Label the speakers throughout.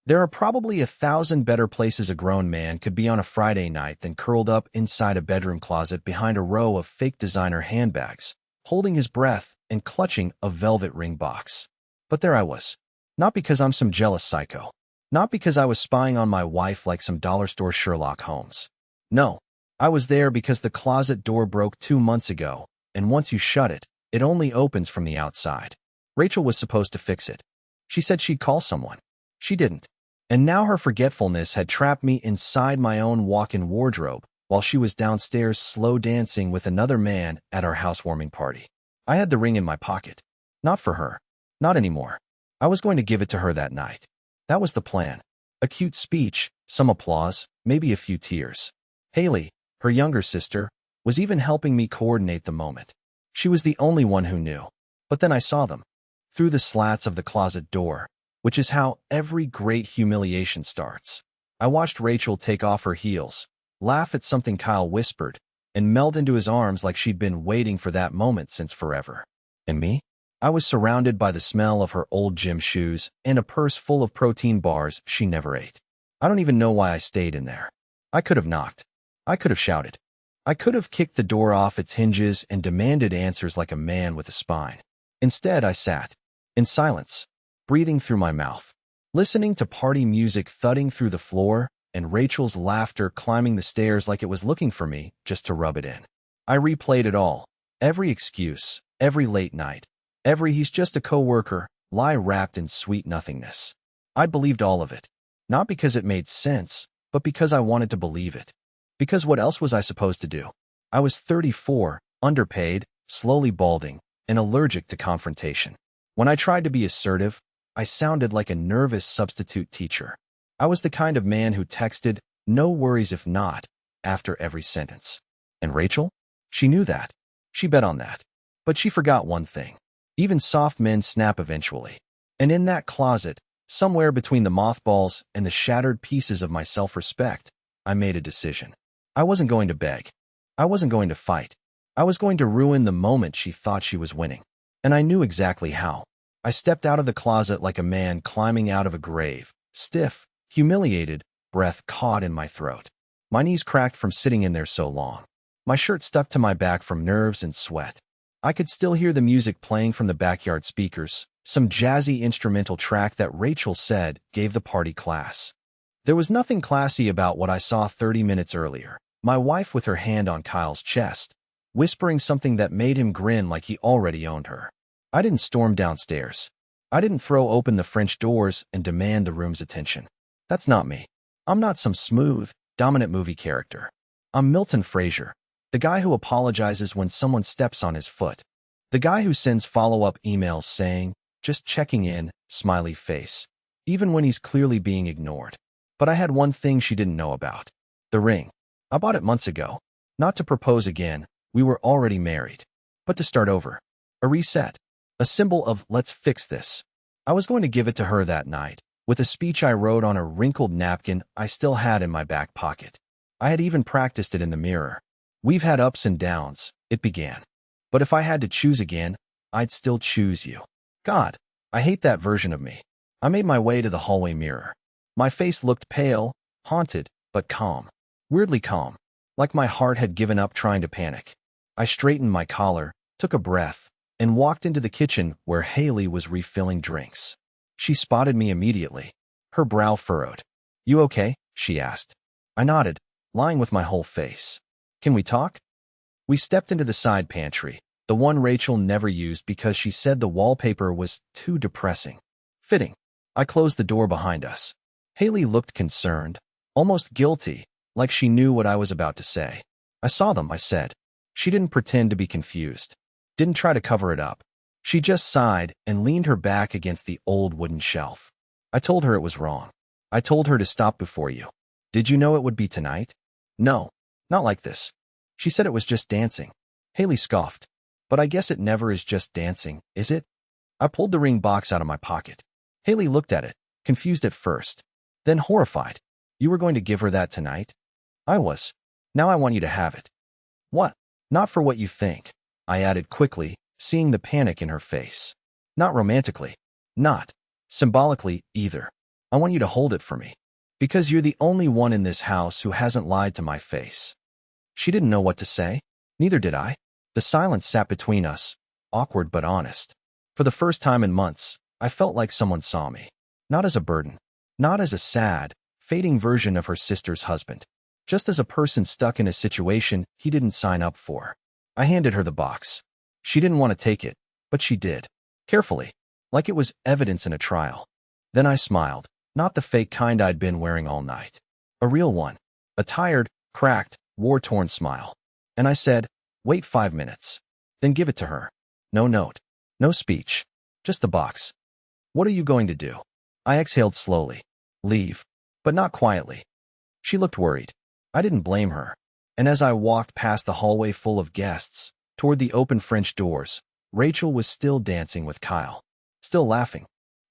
Speaker 1: There are probably 1,000 better places a grown man could be on a Friday night than curled up inside a bedroom closet behind a row of fake designer handbags, holding his breath and clutching a velvet ring box. But there I was. Not because I'm some jealous psycho. Not because I was spying on my wife like some dollar store Sherlock Holmes. No, I was there because the closet door broke 2 months ago, and once you shut it, it only opens from the outside. Rachel was supposed to fix it. She said she'd call someone. She didn't. And now her forgetfulness had trapped me inside my own walk-in wardrobe while she was downstairs slow dancing with another man at our housewarming party. I had the ring in my pocket. Not for her. Not anymore. I was going to give it to her that night. That was the plan. A cute speech, some applause, maybe a few tears. Haley, her younger sister, was even helping me coordinate the moment. She was the only one who knew. But then I saw them. Through the slats of the closet door, which is how every great humiliation starts. I watched Rachel take off her heels, laugh at something Kyle whispered, and melt into his arms like she'd been waiting for that moment since forever. And me? I was surrounded by the smell of her old gym shoes and a purse full of protein bars she never ate. I don't even know why I stayed in there. I could have knocked. I could have shouted. I could have kicked the door off its hinges and demanded answers like a man with a spine. Instead, I sat, in silence, breathing through my mouth, listening to party music thudding through the floor and Rachel's laughter climbing the stairs like it was looking for me just to rub it in. I replayed it all, every excuse, every late night, every he's just a coworker lie wrapped in sweet nothingness. I believed all of it, not because it made sense, but because I wanted to believe it. Because what else was I supposed to do? I was 34, underpaid, slowly balding, and allergic to confrontation. When I tried to be assertive, I sounded like a nervous substitute teacher. I was the kind of man who texted, "No worries if not," after every sentence. And Rachel? She knew that. She bet on that. But she forgot one thing. Even soft men snap eventually. And in that closet, somewhere between the mothballs and the shattered pieces of my self-respect, I made a decision. I wasn't going to beg. I wasn't going to fight. I was going to ruin the moment she thought she was winning. And I knew exactly how. I stepped out of the closet like a man climbing out of a grave, stiff, humiliated, breath caught in my throat. My knees cracked from sitting in there so long. My shirt stuck to my back from nerves and sweat. I could still hear the music playing from the backyard speakers, some jazzy instrumental track that Rachel said gave the party class. There was nothing classy about what I saw 30 minutes earlier. My wife with her hand on Kyle's chest, whispering something that made him grin like he already owned her. I didn't storm downstairs. I didn't throw open the French doors and demand the room's attention. That's not me. I'm not some smooth, dominant movie character. I'm Milton Fraser, the guy who apologizes when someone steps on his foot. The guy who sends follow-up emails saying, "Just checking in," smiley face, even when he's clearly being ignored. But I had one thing she didn't know about. The ring. I bought it months ago. Not to propose again, we were already married. But to start over. A reset. A symbol of "let's fix this." I was going to give it to her that night, with a speech I wrote on a wrinkled napkin I still had in my back pocket. I had even practiced it in the mirror. "We've had ups and downs," it began. "But if I had to choose again, I'd still choose you." God, I hate that version of me. I made my way to the hallway mirror. My face looked pale, haunted, but calm. Weirdly calm, like my heart had given up trying to panic. I straightened my collar, took a breath, and walked into the kitchen where Haley was refilling drinks. She spotted me immediately, her brow furrowed. "You okay?" she asked. I nodded, lying with my whole face. "Can we talk?" We stepped into the side pantry, the one Rachel never used because she said the wallpaper was too depressing. Fitting. I closed the door behind us. Haley looked concerned, almost guilty, like she knew what I was about to say. "I saw them," I said. She didn't pretend to be confused. Didn't try to cover it up. She just sighed and leaned her back against the old wooden shelf. "I told her it was wrong. I told her to stop before you. Did you know it would be tonight?" "No, not like this." She said it was just dancing. Haley scoffed. "But I guess it never is just dancing, is it?" I pulled the ring box out of my pocket. Haley looked at it, confused at first, then horrified. "You were going to give her that tonight?" "I was. Now I want you to have it." "What?" "Not for what you think," I added quickly, seeing the panic in her face. "Not romantically. Not symbolically, either. I want you to hold it for me. Because you're the only one in this house who hasn't lied to my face." She didn't know what to say. Neither did I. The silence sat between us, awkward but honest. For the first time in months, I felt like someone saw me. Not as a burden. Not as a sad, fading version of her sister's husband. Just as a person stuck in a situation he didn't sign up for. I handed her the box. She didn't want to take it, but she did. Carefully, like it was evidence in a trial. Then I smiled, not the fake kind I'd been wearing all night. A real one. A tired, cracked, war-torn smile. And I said, "Wait 5 minutes. Then give it to her. No note. No speech. Just the box." "What are you going to do?" I exhaled slowly. "Leave." But not quietly. She looked worried. I didn't blame her. And as I walked past the hallway full of guests, toward the open French doors, Rachel was still dancing with Kyle. Still laughing.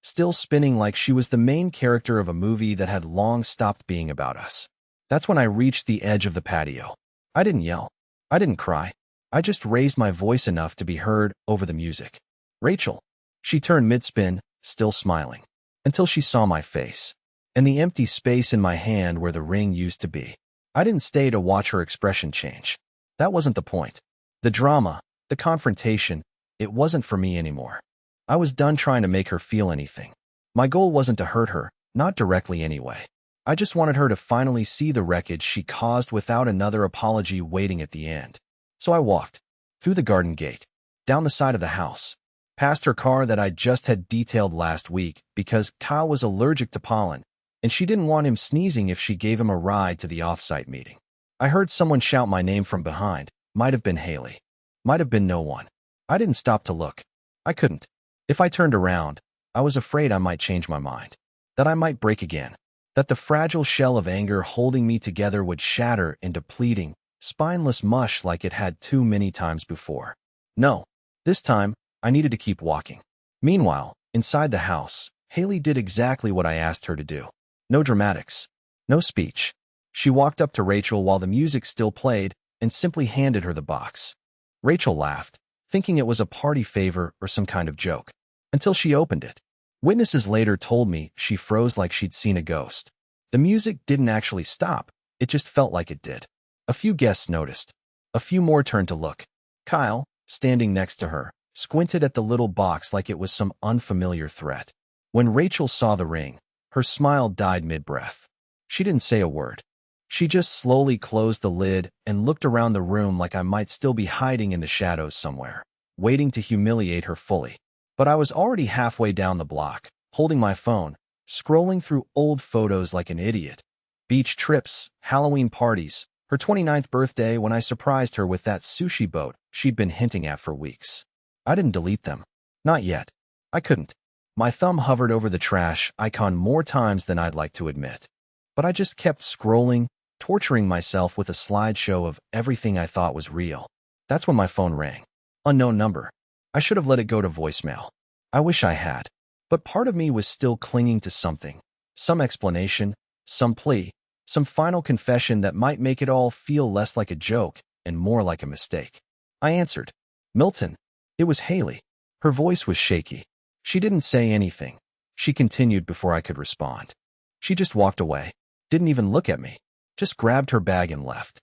Speaker 1: Still spinning like she was the main character of a movie that had long stopped being about us. That's when I reached the edge of the patio. I didn't yell. I didn't cry. I just raised my voice enough to be heard over the music. "Rachel." She turned mid-spin, still smiling, until she saw my face and the empty space in my hand where the ring used to be. I didn't stay to watch her expression change. That wasn't the point. The drama, the confrontation, it wasn't for me anymore. I was done trying to make her feel anything. My goal wasn't to hurt her, not directly anyway. I just wanted her to finally see the wreckage she caused without another apology waiting at the end. So I walked, through the garden gate, down the side of the house, past her car that I just had detailed last week because Kyle was allergic to pollen, and she didn't want him sneezing if she gave him a ride to the off-site meeting. I heard someone shout my name from behind. Might have been Haley. Might have been no one. I didn't stop to look. I couldn't. If I turned around, I was afraid I might change my mind. That I might break again. That the fragile shell of anger holding me together would shatter into pleading, spineless mush like it had too many times before. No. This time, I needed to keep walking. Meanwhile, inside the house, Haley did exactly what I asked her to do. No dramatics. No speech. She walked up to Rachel while the music still played and simply handed her the box. Rachel laughed, thinking it was a party favor or some kind of joke, until she opened it. Witnesses later told me she froze like she'd seen a ghost. The music didn't actually stop, it just felt like it did. A few guests noticed. A few more turned to look. Kyle, standing next to her, squinted at the little box like it was some unfamiliar threat. When Rachel saw the ring, her smile died mid-breath. She didn't say a word. She just slowly closed the lid and looked around the room like I might still be hiding in the shadows somewhere, waiting to humiliate her fully. But I was already halfway down the block, holding my phone, scrolling through old photos like an idiot. Beach trips, Halloween parties, her 29th birthday when I surprised her with that sushi boat she'd been hinting at for weeks. I didn't delete them. Not yet. I couldn't. My thumb hovered over the trash icon more times than I'd like to admit. But I just kept scrolling, torturing myself with a slideshow of everything I thought was real. That's when my phone rang. Unknown number. I should have let it go to voicemail. I wish I had. But part of me was still clinging to something. Some explanation, some plea, some final confession that might make it all feel less like a joke and more like a mistake. I answered. "Milton." It was Haley. Her voice was shaky. She didn't say anything. She continued before I could respond. She just walked away. Didn't even look at me. Just grabbed her bag and left.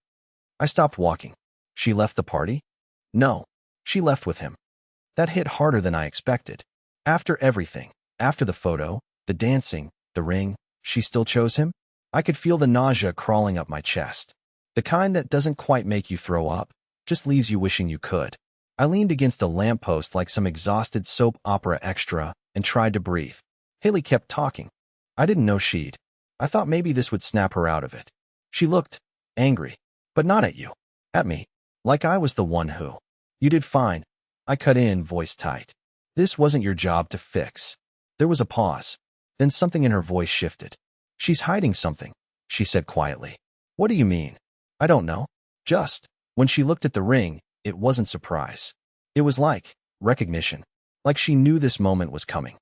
Speaker 1: I stopped walking. She left the party? No. She left with him. That hit harder than I expected. After everything, after the photo, the dancing, the ring, she still chose him? I could feel the nausea crawling up my chest. The kind that doesn't quite make you throw up, just leaves you wishing you could. I leaned against a lamppost like some exhausted soap opera extra and tried to breathe. Haley kept talking. I didn't know she'd. I thought maybe this would snap her out of it. She looked angry, but not at you. At me. Like I was the one who. "You did fine." I cut in, voice tight. "This wasn't your job to fix." There was a pause. Then something in her voice shifted. "She's hiding something," she said quietly. "What do you mean?" "I don't know. Just." When she looked at the ring, it wasn't surprise. It was like recognition. Like she knew this moment was coming.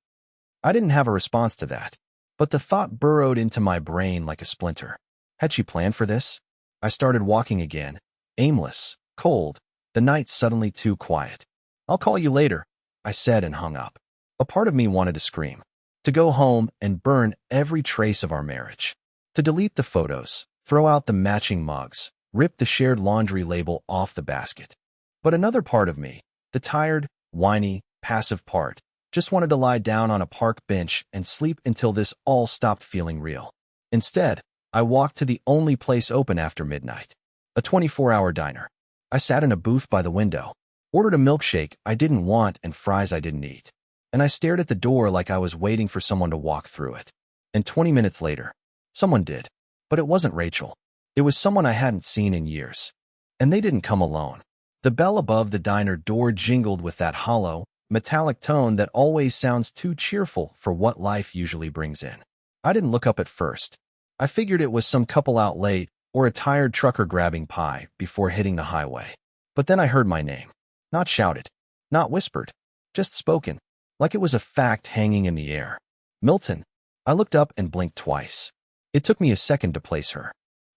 Speaker 1: I didn't have a response to that. But the thought burrowed into my brain like a splinter. Had she planned for this? I started walking again. Aimless. Cold. The night suddenly too quiet. "I'll call you later," I said and hung up. A part of me wanted to scream. To go home and burn every trace of our marriage. To delete the photos, throw out the matching mugs, rip the shared laundry label off the basket. But another part of me, the tired, whiny, passive part, just wanted to lie down on a park bench and sleep until this all stopped feeling real. Instead, I walked to the only place open after midnight, a 24-hour diner. I sat in a booth by the window, ordered a milkshake I didn't want and fries I didn't eat, and I stared at the door like I was waiting for someone to walk through it. And 20 minutes later, someone did. But it wasn't Rachel. It was someone I hadn't seen in years. And they didn't come alone. The bell above the diner door jingled with that hollow, metallic tone that always sounds too cheerful for what life usually brings in. I didn't look up at first. I figured it was some couple out late or a tired trucker grabbing pie before hitting the highway. But then I heard my name. Not shouted, not whispered, just spoken, like it was a fact hanging in the air. Milton. I looked up and blinked twice. It took me a second to place her.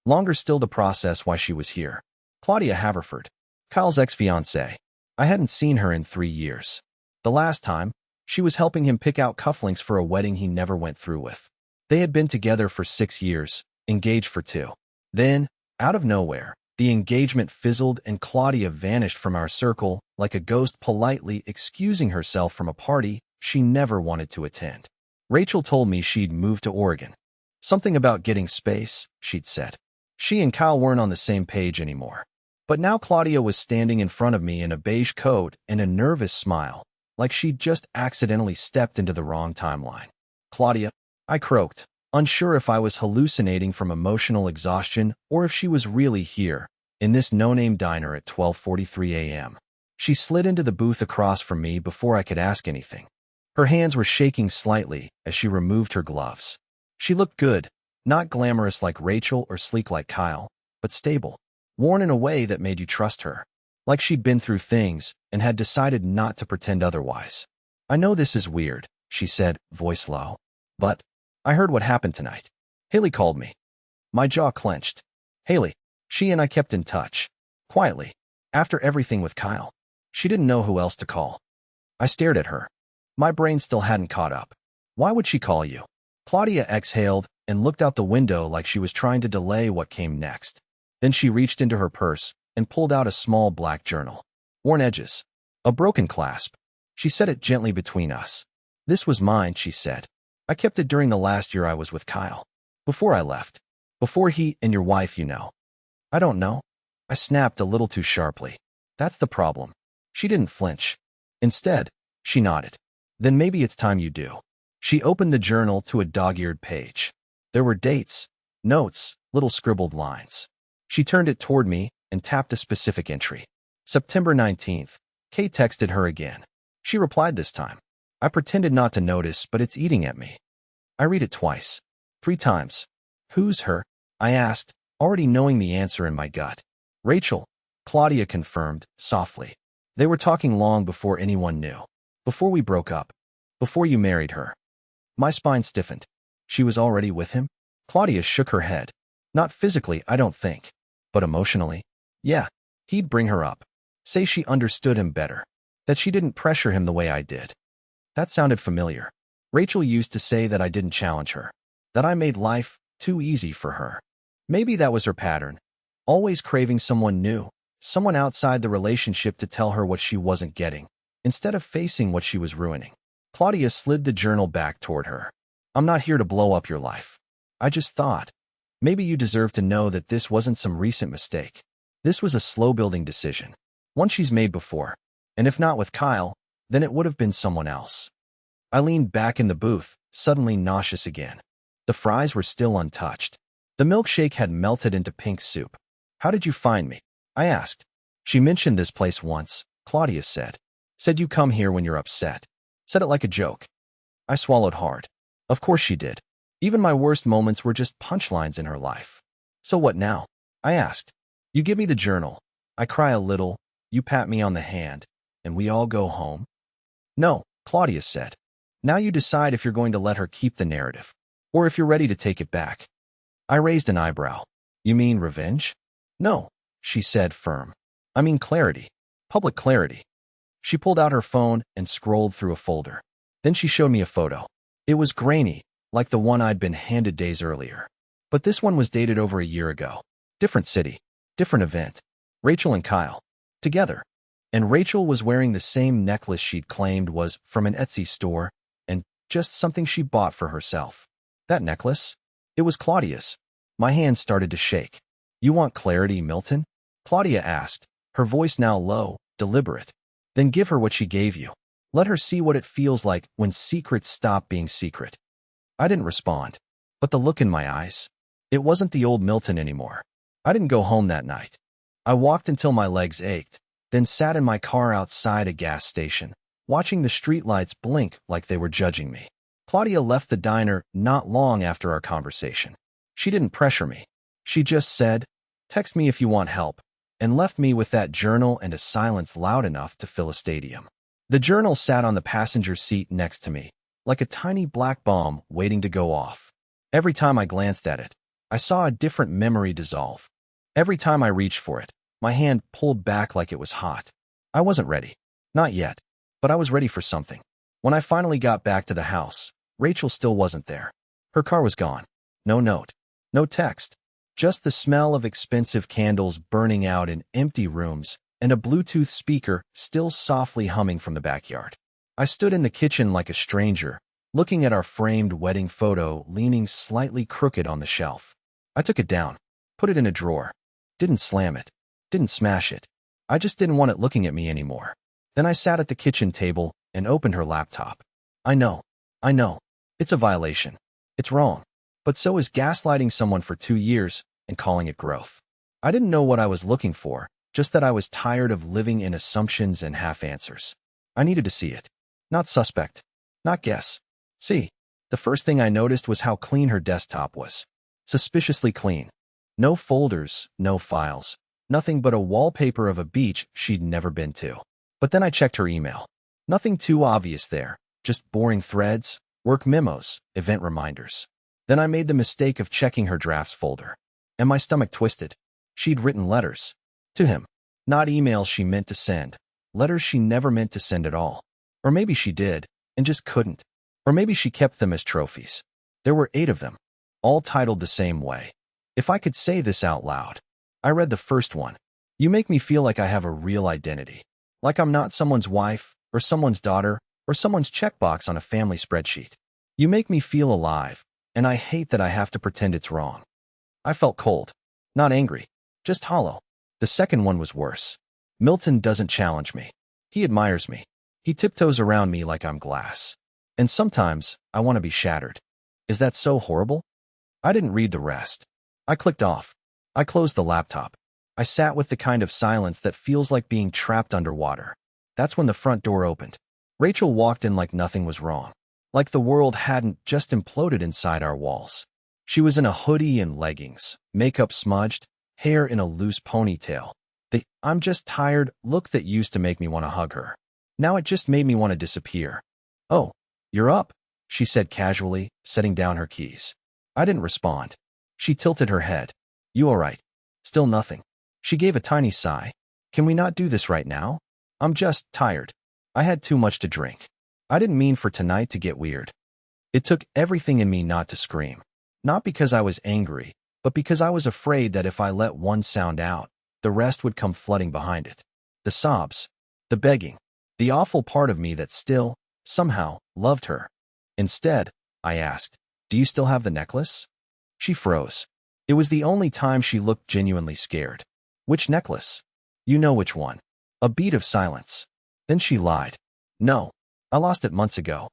Speaker 1: Longer still to process why she was here. Claudia Haverford, Kyle's ex-fiancée. I hadn't seen her in 3 years. The last time, she was helping him pick out cufflinks for a wedding he never went through with. They had been together for 6 years, engaged for 2. Then, out of nowhere, the engagement fizzled and Claudia vanished from our circle like a ghost, politely excusing herself from a party she never wanted to attend. Rachel told me she'd moved to Oregon. Something about getting space, she'd said. She and Kyle weren't on the same page anymore. But now Claudia was standing in front of me in a beige coat and a nervous smile, like she'd just accidentally stepped into the wrong timeline. Claudia, I croaked, unsure if I was hallucinating from emotional exhaustion or if she was really here, in this no-name diner at 12:43 a.m. She slid into the booth across from me before I could ask anything. Her hands were shaking slightly as she removed her gloves. She looked good, not glamorous like Rachel or sleek like Kyle, but stable, worn in a way that made you trust her, like she'd been through things and had decided not to pretend otherwise. I know this is weird, she said, voice low, but I heard what happened tonight. Haley called me. My jaw clenched. Haley. She and I kept in touch. Quietly. After everything with Kyle. She didn't know who else to call. I stared at her. My brain still hadn't caught up. Why would she call you? Claudia exhaled and looked out the window like she was trying to delay what came next. Then she reached into her purse and pulled out a small black journal. Worn edges. A broken clasp. She set it gently between us. This was mine, she said. I kept it during the last year I was with Kyle. Before I left. Before he and your wife, you know. I don't know. I snapped a little too sharply. That's the problem. She didn't flinch. Instead, she nodded. Then maybe it's time you do. She opened the journal to a dog-eared page. There were dates, notes, little scribbled lines. She turned it toward me and tapped a specific entry. September 19th. Kate texted her again. She replied this time. I pretended not to notice, but it's eating at me. I read it twice. 3 times. Who's her? I asked, already knowing the answer in my gut. Rachel, Claudia confirmed, softly. They were talking long before anyone knew. Before we broke up. Before you married her. My spine stiffened. She was already with him? Claudia shook her head. Not physically, I don't think. But emotionally? Yeah. He'd bring her up. Say she understood him better. That she didn't pressure him the way I did. That sounded familiar. Rachel used to say that I didn't challenge her. That I made life too easy for her. Maybe that was her pattern. Always craving someone new, someone outside the relationship to tell her what she wasn't getting, instead of facing what she was ruining. Claudia slid the journal back toward her. I'm not here to blow up your life. I just thought. Maybe you deserve to know that this wasn't some recent mistake. This was a slow-building decision. One she's made before. And if not with Kyle, then it would have been someone else. I leaned back in the booth, suddenly nauseous again. The fries were still untouched. The milkshake had melted into pink soup. How did you find me? I asked. She mentioned this place once, Claudia said. Said you come here when you're upset. Said it like a joke. I swallowed hard. Of course she did. Even my worst moments were just punchlines in her life. So what now? I asked. You give me the journal. I cry a little. You pat me on the hand. And we all go home? No, Claudia said. Now you decide if you're going to let her keep the narrative, or if you're ready to take it back. I raised an eyebrow. You mean revenge? No, she said, firm. I mean clarity. Public clarity. She pulled out her phone and scrolled through a folder. Then she showed me a photo. It was grainy, like the one I'd been handed days earlier. But this one was dated over a year ago. Different city, different event. Rachel and Kyle. Together. And Rachel was wearing the same necklace she'd claimed was from an Etsy store, and just something she bought for herself. That necklace? It was Claudia's. My hand started to shake. You want clarity, Milton? Claudia asked, her voice now low, deliberate. Then give her what she gave you. Let her see what it feels like when secrets stop being secret. I didn't respond, but the look in my eyes, it wasn't the old Milton anymore. I didn't go home that night. I walked until my legs ached, then sat in my car outside a gas station, watching the streetlights blink like they were judging me. Claudia left the diner not long after our conversation. She didn't pressure me. She just said, "Text me if you want help," and left me with that journal and a silence loud enough to fill a stadium. The journal sat on the passenger seat next to me, like a tiny black bomb waiting to go off. Every time I glanced at it, I saw a different memory dissolve. Every time I reached for it, my hand pulled back like it was hot. I wasn't ready. Not yet. But I was ready for something. When I finally got back to the house, Rachel still wasn't there. Her car was gone. No note. No text. Just the smell of expensive candles burning out in empty rooms and a Bluetooth speaker still softly humming from the backyard. I stood in the kitchen like a stranger, looking at our framed wedding photo leaning slightly crooked on the shelf. I took it down, put it in a drawer. Didn't slam it. Didn't smash it. I just didn't want it looking at me anymore. Then I sat at the kitchen table and opened her laptop. I know. It's a violation. It's wrong. But so is gaslighting someone for 2 years and calling it growth. I didn't know what I was looking for, just that I was tired of living in assumptions and half-answers. I needed to see it. Not suspect. Not guess. See. The first thing I noticed was how clean her desktop was. Suspiciously clean. No folders, no files. Nothing but a wallpaper of a beach she'd never been to. But then I checked her email. Nothing too obvious there. Just boring threads, work memos, event reminders. Then I made the mistake of checking her drafts folder. And my stomach twisted. She'd written letters. To him. Not emails she meant to send. Letters she never meant to send at all. Or maybe she did, and just couldn't. Or maybe she kept them as trophies. There were 8 of them, all titled the same way. If I could say this out loud. I read the first one. You make me feel like I have a real identity. Like I'm not someone's wife, or someone's daughter, or someone's checkbox on a family spreadsheet. You make me feel alive, and I hate that I have to pretend it's wrong. I felt cold. Not angry. Just hollow. The second one was worse. Milton doesn't challenge me. He admires me. He tiptoes around me like I'm glass. And sometimes, I want to be shattered. Is that so horrible? I didn't read the rest. I clicked off. I closed the laptop. I sat with the kind of silence that feels like being trapped underwater. That's when the front door opened. Rachel walked in like nothing was wrong. Like the world hadn't just imploded inside our walls. She was in a hoodie and leggings, makeup smudged, hair in a loose ponytail. The "I'm just tired" look that used to make me want to hug her. Now it just made me want to disappear. "Oh, you're up," she said casually, setting down her keys. I didn't respond. She tilted her head. "You all right?" Still nothing. She gave a tiny sigh. "Can we not do this right now? I'm just tired. I had too much to drink." I didn't mean for tonight to get weird. It took everything in me not to scream. Not because I was angry, but because I was afraid that if I let one sound out, the rest would come flooding behind it. The sobs, the begging, the awful part of me that still, somehow, loved her. Instead, I asked, "Do you still have the necklace?" She froze. It was the only time she looked genuinely scared. "Which necklace?" "You know which one." A beat of silence. Then she lied. "No, I lost it months ago."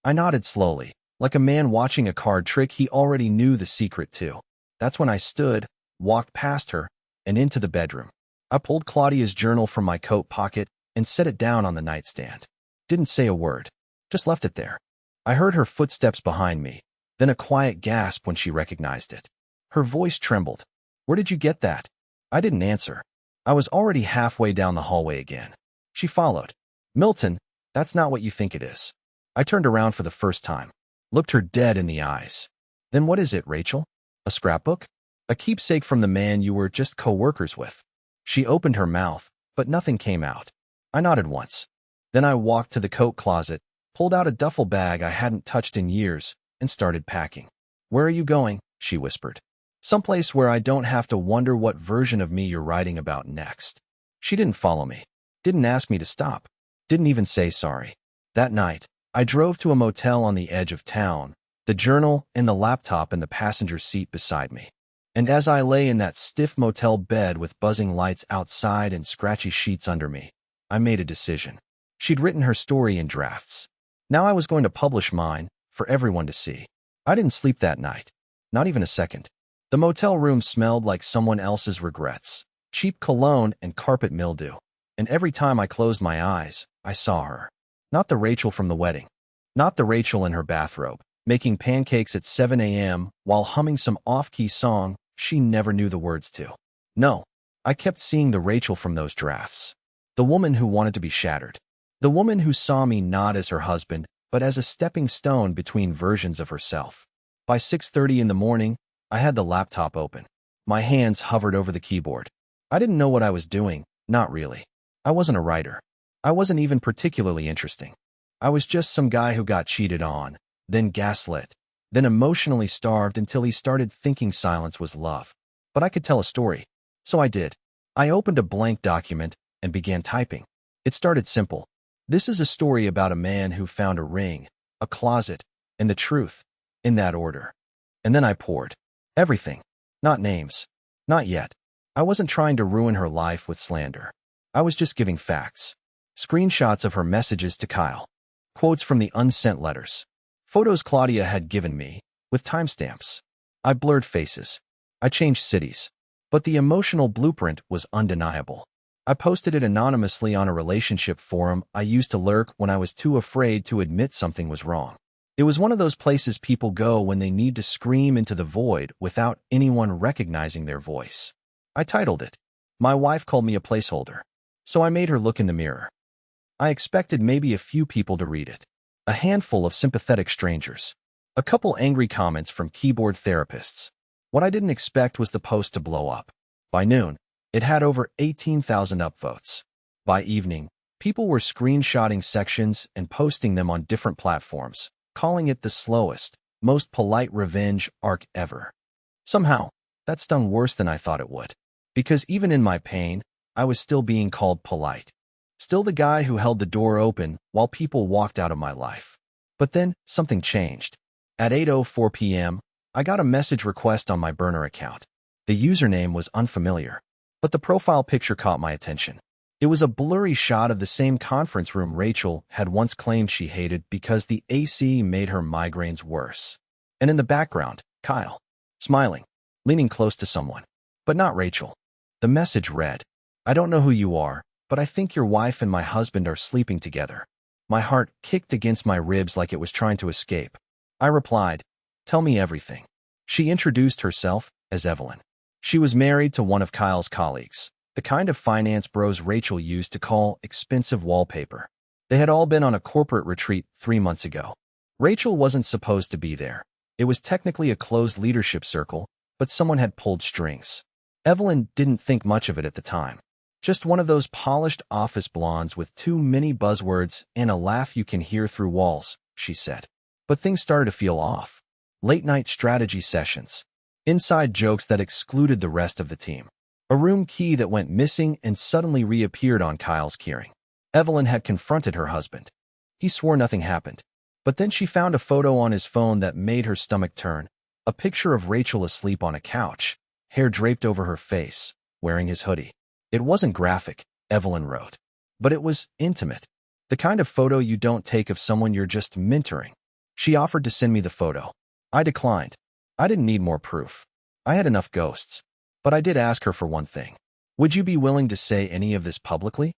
Speaker 1: I nodded slowly, like a man watching a card trick he already knew the secret to. That's when I stood, walked past her, and into the bedroom. I pulled Claudia's journal from my coat pocket and set it down on the nightstand. Didn't say a word. Just left it there. I heard her footsteps behind me, then a quiet gasp when she recognized it. Her voice trembled. "Where did you get that?" I didn't answer. I was already halfway down the hallway again. She followed. "Milton, that's not what you think it is." I turned around for the first time, looked her dead in the eyes. "Then what is it, Rachel? A scrapbook? A keepsake from the man you were just co-workers with?" She opened her mouth, but nothing came out. I nodded once. Then I walked to the coat closet, pulled out a duffel bag I hadn't touched in years, and started packing. "Where are you going?" she whispered. "Someplace where I don't have to wonder what version of me you're writing about next." She didn't follow me, didn't ask me to stop, didn't even say sorry. That night, I drove to a motel on the edge of town, the journal and the laptop in the passenger seat beside me. And as I lay in that stiff motel bed with buzzing lights outside and scratchy sheets under me, I made a decision. She'd written her story in drafts. Now I was going to publish mine for everyone to see. I didn't sleep that night, not even a second. The motel room smelled like someone else's regrets, cheap cologne and carpet mildew. And every time I closed my eyes, I saw her. Not the Rachel from the wedding. Not the Rachel in her bathrobe, making pancakes at 7 a.m. while humming some off-key song she never knew the words to. No, I kept seeing the Rachel from those drafts. The woman who wanted to be shattered. The woman who saw me not as her husband, but as a stepping stone between versions of herself. By 6:30 in the morning, I had the laptop open. My hands hovered over the keyboard. I didn't know what I was doing, not really. I wasn't a writer. I wasn't even particularly interesting. I was just some guy who got cheated on, then gaslit, then emotionally starved until he started thinking silence was love. But I could tell a story. So I did. I opened a blank document and began typing. It started simple. This is a story about a man who found a ring, a closet, and the truth, in that order. And then I poured. Everything. Not names. Not yet. I wasn't trying to ruin her life with slander. I was just giving facts. Screenshots of her messages to Kyle. Quotes from the unsent letters. Photos Claudia had given me, with timestamps. I blurred faces. I changed cities. But the emotional blueprint was undeniable. I posted it anonymously on a relationship forum I used to lurk when I was too afraid to admit something was wrong. It was one of those places people go when they need to scream into the void without anyone recognizing their voice. I titled it, "My Wife Called Me a Placeholder." So I made her look in the mirror. I expected maybe a few people to read it. A handful of sympathetic strangers. A couple angry comments from keyboard therapists. What I didn't expect was the post to blow up. By noon, it had over 18,000 upvotes. By evening, people were screenshotting sections and posting them on different platforms, calling it the slowest, most polite revenge arc ever. Somehow, that stung worse than I thought it would. Because even in my pain, I was still being called polite. Still the guy who held the door open while people walked out of my life. But then, something changed. At 8:04 p.m., I got a message request on my burner account. The username was unfamiliar, but the profile picture caught my attention. It was a blurry shot of the same conference room Rachel had once claimed she hated because the AC made her migraines worse. And in the background, Kyle, smiling, leaning close to someone, but not Rachel. The message read, "I don't know who you are, but I think your wife and my husband are sleeping together." My heart kicked against my ribs like it was trying to escape. I replied, "Tell me everything." She introduced herself as Evelyn. She was married to one of Kyle's colleagues, the kind of finance bros Rachel used to call expensive wallpaper. They had all been on a corporate retreat 3 months ago. Rachel wasn't supposed to be there. It was technically a closed leadership circle, but someone had pulled strings. Evelyn didn't think much of it at the time. Just one of those polished office blondes with too many buzzwords and a laugh you can hear through walls, she said. But things started to feel off. Late-night strategy sessions. Inside jokes that excluded the rest of the team. A room key that went missing and suddenly reappeared on Kyle's keyring. Evelyn had confronted her husband. He swore nothing happened. But then she found a photo on his phone that made her stomach turn. A picture of Rachel asleep on a couch, hair draped over her face, wearing his hoodie. It wasn't graphic, Evelyn wrote, but it was intimate. The kind of photo you don't take of someone you're just mentoring. She offered to send me the photo. I declined. I didn't need more proof. I had enough ghosts. But I did ask her for one thing. Would you be willing to say any of this publicly?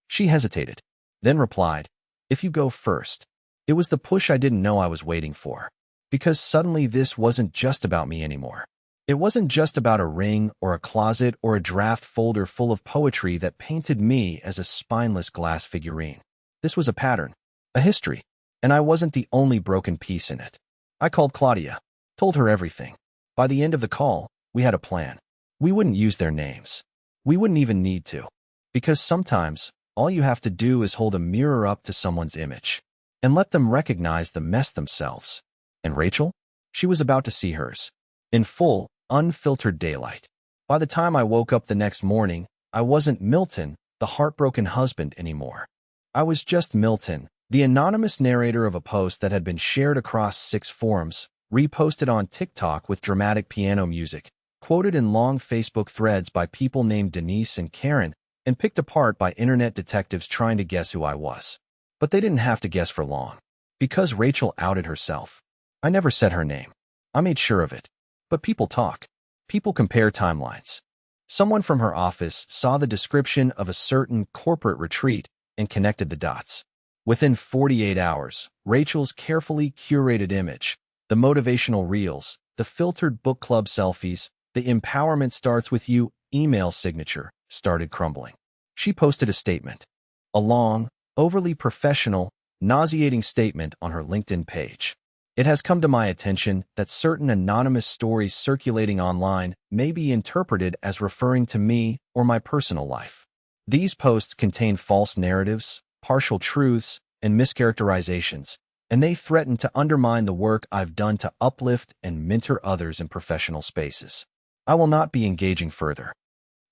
Speaker 1: She hesitated, then replied, "If you go first." It was the push I didn't know I was waiting for. Because suddenly this wasn't just about me anymore. It wasn't just about a ring or a closet or a draft folder full of poetry that painted me as a spineless glass figurine. This was a pattern, a history, and I wasn't the only broken piece in it. I called Claudia, told her everything. By the end of the call, we had a plan. We wouldn't use their names. We wouldn't even need to. Because sometimes, all you have to do is hold a mirror up to someone's image. and let them recognize the mess themselves. And Rachel? She was about to see hers. In full, unfiltered daylight. By the time I woke up the next morning, I wasn't Milton, the heartbroken husband, anymore. I was just Milton, the anonymous narrator of a post that had been shared across 6 forums, reposted on TikTok with dramatic piano music, quoted in long Facebook threads by people named Denise and Karen, and picked apart by internet detectives trying to guess who I was. But they didn't have to guess for long. Because Rachel outed herself. I never said her name. I made sure of it. But people talk. People compare timelines. Someone from her office saw the description of a certain corporate retreat and connected the dots. Within 48 hours, Rachel's carefully curated image, the motivational reels, the filtered book club selfies, the empowerment starts with you email signature started crumbling. She posted a statement. A long, overly professional, nauseating statement on her LinkedIn page. It has come to my attention that certain anonymous stories circulating online may be interpreted as referring to me or my personal life. These posts contain false narratives, partial truths, and mischaracterizations, and they threaten to undermine the work I've done to uplift and mentor others in professional spaces. I will not be engaging further.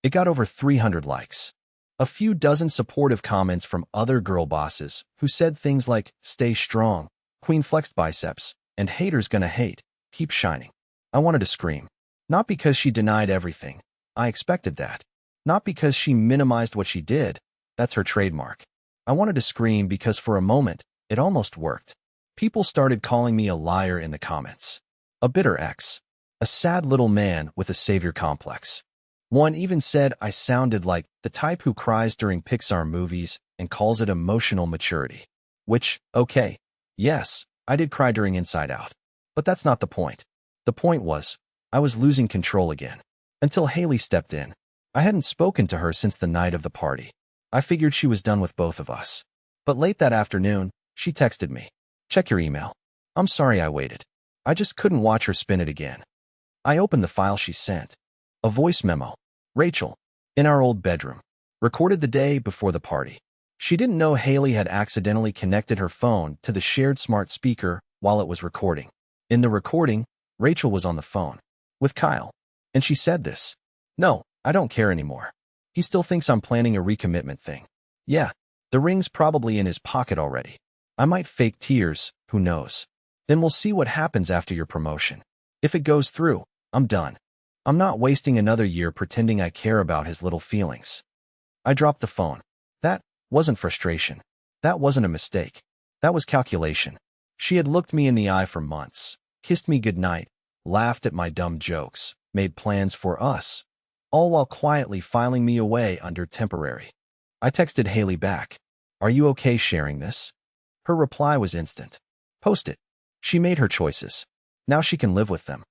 Speaker 1: It got over 300 likes. A few dozen supportive comments from other girl bosses who said things like, "Stay strong, Queen flexed biceps, and haters gonna hate, keep shining." I wanted to scream. Not because she denied everything. I expected that. Not because she minimized what she did. That's her trademark. I wanted to scream because for a moment, it almost worked. People started calling me a liar in the comments. A bitter ex. A sad little man with a savior complex. One even said I sounded like the type who cries during Pixar movies and calls it emotional maturity. Which, okay, yes, I did cry during Inside Out. But that's not the point. The point was, I was losing control again. Until Haley stepped in. I hadn't spoken to her since the night of the party. I figured she was done with both of us. But late that afternoon, she texted me. "Check your email." I'm sorry I waited. I just couldn't watch her spin it again. I opened the file she sent. A voice memo. Rachel, in our old bedroom. Recorded the day before the party. She didn't know Haley had accidentally connected her phone to the shared smart speaker while it was recording. In the recording, Rachel was on the phone. With Kyle. And she said this. "No, I don't care anymore. He still thinks I'm planning a recommitment thing. Yeah, the ring's probably in his pocket already. I might fake tears, who knows. Then we'll see what happens after your promotion. If it goes through, I'm done. I'm not wasting another year pretending I care about his little feelings." I dropped the phone. That wasn't frustration. That wasn't a mistake. That was calculation. She had looked me in the eye for months, kissed me goodnight, laughed at my dumb jokes, made plans for us, all while quietly filing me away under temporary. I texted Haley back. "Are you okay sharing this?" Her reply was instant. "Post it." She made her choices. Now she can live with them.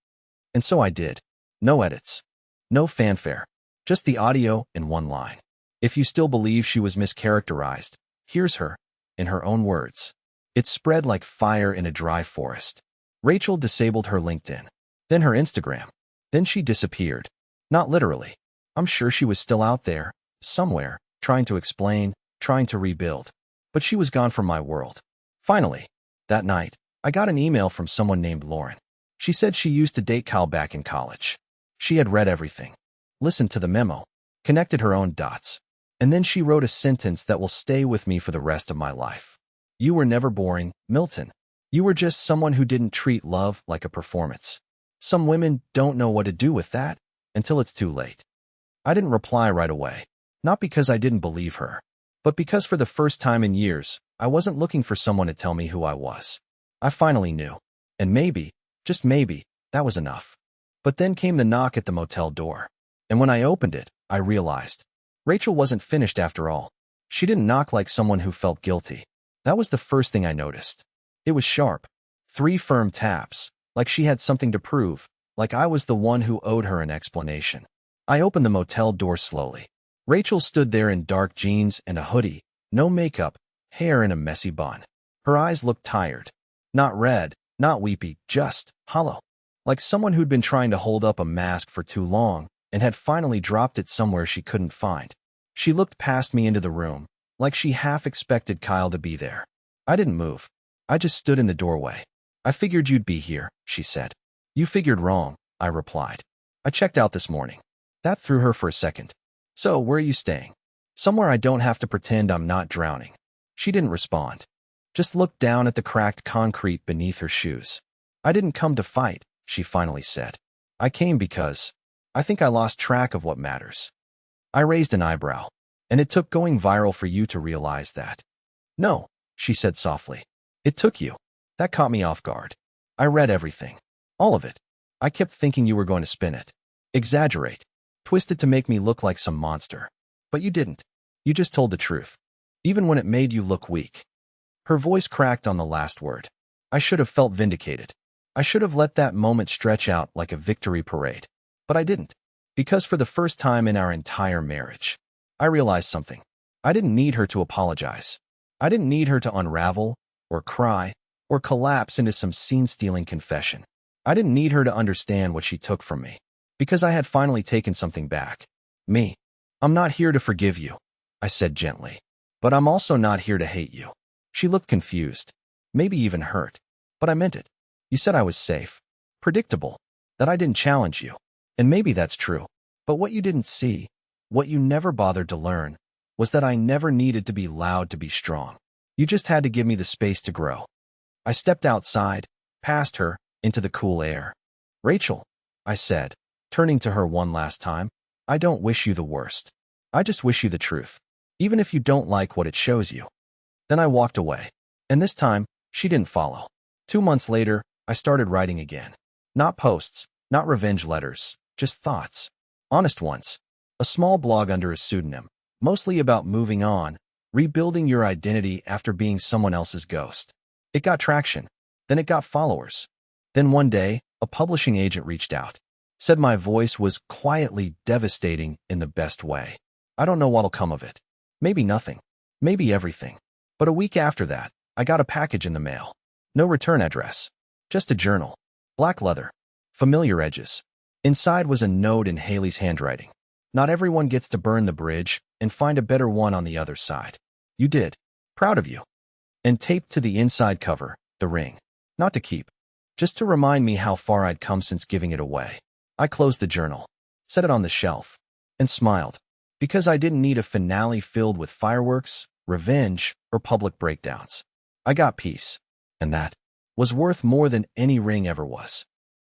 Speaker 1: And so I did. No edits. No fanfare. Just the audio in one line. If you still believe she was mischaracterized, here's her, in her own words. It spread like fire in a dry forest. Rachel disabled her LinkedIn. Then her Instagram. Then she disappeared. Not literally. I'm sure she was still out there, somewhere, trying to explain, trying to rebuild. But she was gone from my world. Finally, that night, I got an email from someone named Lauren. She said she used to date Kyle back in college. She had read everything, listened to the memo, connected her own dots, and then she wrote a sentence that will stay with me for the rest of my life. "You were never boring, Milton. You were just someone who didn't treat love like a performance. Some women don't know what to do with that until it's too late." I didn't reply right away, not because I didn't believe her, but because for the first time in years, I wasn't looking for someone to tell me who I was. I finally knew. And maybe, just maybe, that was enough. But then came the knock at the motel door. And when I opened it, I realized. Rachel wasn't finished after all. She didn't knock like someone who felt guilty. That was the first thing I noticed. It was sharp. 3 firm taps, like she had something to prove, like I was the one who owed her an explanation. I opened the motel door slowly. Rachel stood there in dark jeans and a hoodie, no makeup, hair in a messy bun. Her eyes looked tired. Not red, not weepy, just hollow. Like someone who'd been trying to hold up a mask for too long and had finally dropped it somewhere she couldn't find. She looked past me into the room, like she half expected Kyle to be there. I didn't move. I just stood in the doorway. I figured you'd be here, she said. You figured wrong, I replied. I checked out this morning. That threw her for a second. So, where are you staying? Somewhere I don't have to pretend I'm not drowning. She didn't respond. Just looked down at the cracked concrete beneath her shoes. I didn't come to fight, she finally said. I came because I think I lost track of what matters. I raised an eyebrow, and it took going viral for you to realize that. No, she said softly. It took you. That caught me off guard. I read everything. All of it. I kept thinking you were going to spin it. Exaggerate. Twist it to make me look like some monster. But you didn't. You just told the truth. Even when it made you look weak. Her voice cracked on the last word. I should have felt vindicated. I should have let that moment stretch out like a victory parade. But I didn't. Because for the first time in our entire marriage, I realized something. I didn't need her to apologize. I didn't need her to unravel, or cry, or collapse into some scene-stealing confession. I didn't need her to understand what she took from me. Because I had finally taken something back. Me. I'm not here to forgive you, I said gently. But I'm also not here to hate you. She looked confused, maybe even hurt. But I meant it. You said I was safe, predictable, that I didn't challenge you. And maybe that's true. But what you didn't see, what you never bothered to learn, was that I never needed to be loud to be strong. You just had to give me the space to grow. I stepped outside, past her, into the cool air. Rachel, I said, turning to her one last time, I don't wish you the worst. I just wish you the truth, even if you don't like what it shows you. Then I walked away. And this time, she didn't follow. 2 months later, I started writing again. Not posts, not revenge letters, just thoughts. Honest ones. A small blog under a pseudonym, mostly about moving on, rebuilding your identity after being someone else's ghost. It got traction. Then it got followers. Then one day, a publishing agent reached out. Said my voice was quietly devastating in the best way. I don't know what'll come of it. Maybe nothing. Maybe everything. But a week after that, I got a package in the mail. No return address. Just a journal. Black leather. Familiar edges. Inside was a note in Haley's handwriting. Not everyone gets to burn the bridge and find a better one on the other side. You did. Proud of you. And taped to the inside cover, the ring. Not to keep. Just to remind me how far I'd come since giving it away. I closed the journal, set it on the shelf, and smiled. Because I didn't need a finale filled with fireworks, revenge, or public breakdowns. I got peace. And that was worth more than any ring ever was.